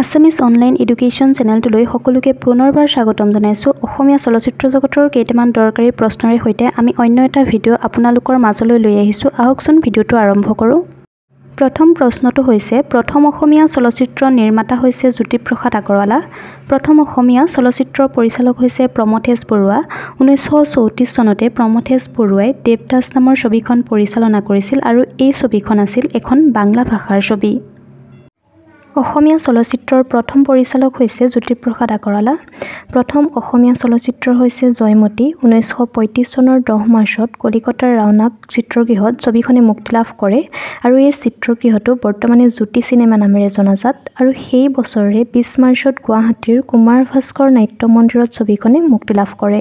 Assamese online education চেনেলটোলৈ সকলোকে পুনৰবাৰ স্বাগতম জনাইছোঁ। অসমীয়া চলচ্চিত্ৰ জগতৰ কেইটামান দৰকাৰী প্ৰশ্নৰে সৈতে আমি অন্য এটা ভিডিঅ' আপোনালোকৰ মাজলৈ লৈ আহিছোঁ। আহকচোন ভিডিঅ'টো আৰম্ভ কৰোঁ। প্ৰথম প্ৰশ্নটো হৈছে, প্ৰথম অসমীয়া চলচ্চিত্ৰ নিৰ্মাতা হৈছে জ্যোতিপ্ৰসাদ আগৰৱালা। প্ৰথম অসমীয়া চলচ্চিত্ৰৰ পৰিচালক হৈছে প্ৰমথেশ বৰুৱা। 1934 চনতে প্ৰমথেশ বৰুৱাই দেৱদাস নামৰ ছবিখন পৰিচালনা কৰিছিল আৰু এই ছবিখন আছিল এখন বাংলা ভাষাৰ ছবি। অসমীয়া চলচ্চিত্ৰৰ প্ৰথম পৰিচালক হৈছে জ্যোতিপ্ৰসাদ আগৰৱালা। প্ৰথম অসমীয়া চলচ্চিত্ৰ হৈছে জয়মতী। 1935 চনৰ 10 মাৰ্চত কলিকতাৰ ৰাওনাক চিত্ৰগৃহত ছবিখনে মুক্তি লাভ কৰে আৰু এই চিত্ৰগৃহটো বৰ্তমানে জ্যোতি চিনেমা নামেৰে জনাজাত আৰু সেই বছৰৰে 20 মাৰ্চত গুৱাহাটীৰ কুমাৰ ভাস্কৰ নাট্য মন্দিৰত ছবিখনে মুক্তি লাভ কৰে।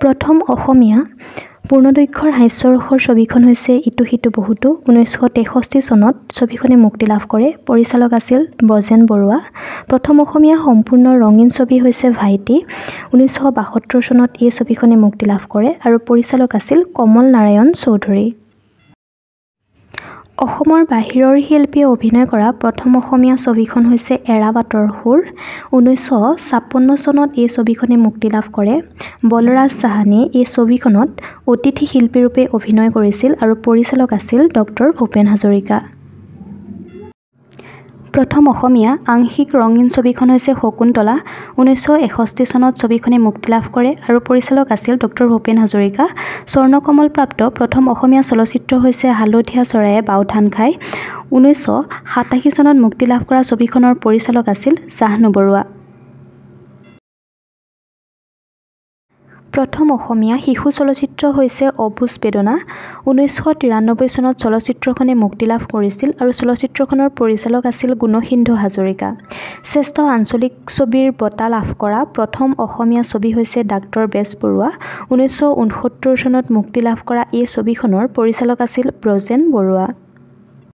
প্ৰথম অসমীয়া পূৰ্ণদৈৰ্ঘ্যৰ হাস্যৰসৰ ছবিখন হৈছে ইটো সিটো বহুতো। 1963 চনত ছবিখনে মুক্তি লাভ কৰে। পৰিচালক আছিল ব্ৰজেন বৰুৱা। প্ৰথম অসমীয়া সম্পূৰ্ণ ৰঙীন ছবি হৈছে ভাইটি। 1972 চনত এই ছবিখনে মুক্তি লাভ কৰে আৰু পৰিচালক আছিল কমল নাৰায়ণ চৌধুৰী। অসমৰ বাহিৰৰ শিল্পীয়ে অভিনয় কৰা প্ৰথম অসমীয়া ছবিখন হৈছে এৰা বাটৰ সুৰ। 1956 চনত এই ছবিখনে মুক্তি লাভ কৰে। বলৰাজ চাহানীয়ে এই ছবিখনত অতিথি শিল্পীৰূপে অভিনয় কৰিছিল আৰু পৰিচালক আছিল ডক্টৰ ভূপেন হাজৰিকা। প্ৰথম অসমীয়া আংশিক ৰঙীন ছবিখন হৈছে শকুন্তলা। 1961 চনত ছবিখনে মুক্তি লাভ কৰে আৰু পৰিচালক আছিল ডক্টৰ ভূপেন হাজৰিকা। স্বৰ্ণকমলপ্ৰাপ্ত প্ৰথম অসমীয়া চলচ্চিত্ৰ হৈছে হালধীয়া চৰায়ে বাও ধান খায়। 1987 চনত মুক্তি লাভ কৰা ছবিখনৰ পৰিচালক আছিল জাহ্নু বৰুৱা। প্ৰথম অসমীয়া শিশু চলচ্চিত্ৰ হৈছে অবুজ বেদনা। 1993 চনত চলচ্চিত্ৰখনে মুক্তি লাভ কৰিছিল আৰু চলচ্চিত্ৰখনৰ পৰিচালক আছিল গুণসিন্ধু হাজৰিকা। শ্ৰেষ্ঠ আঞ্চলিক ছবিৰ বঁটা লাভ কৰা প্ৰথম অসমীয়া ছবি হৈছে ডাক্তৰ বেজবৰুৱা। 1969 চনত মুক্তি লাভ কৰা এই ছবিখনৰ পৰিচালক আছিল ব্ৰজেন বৰুৱা।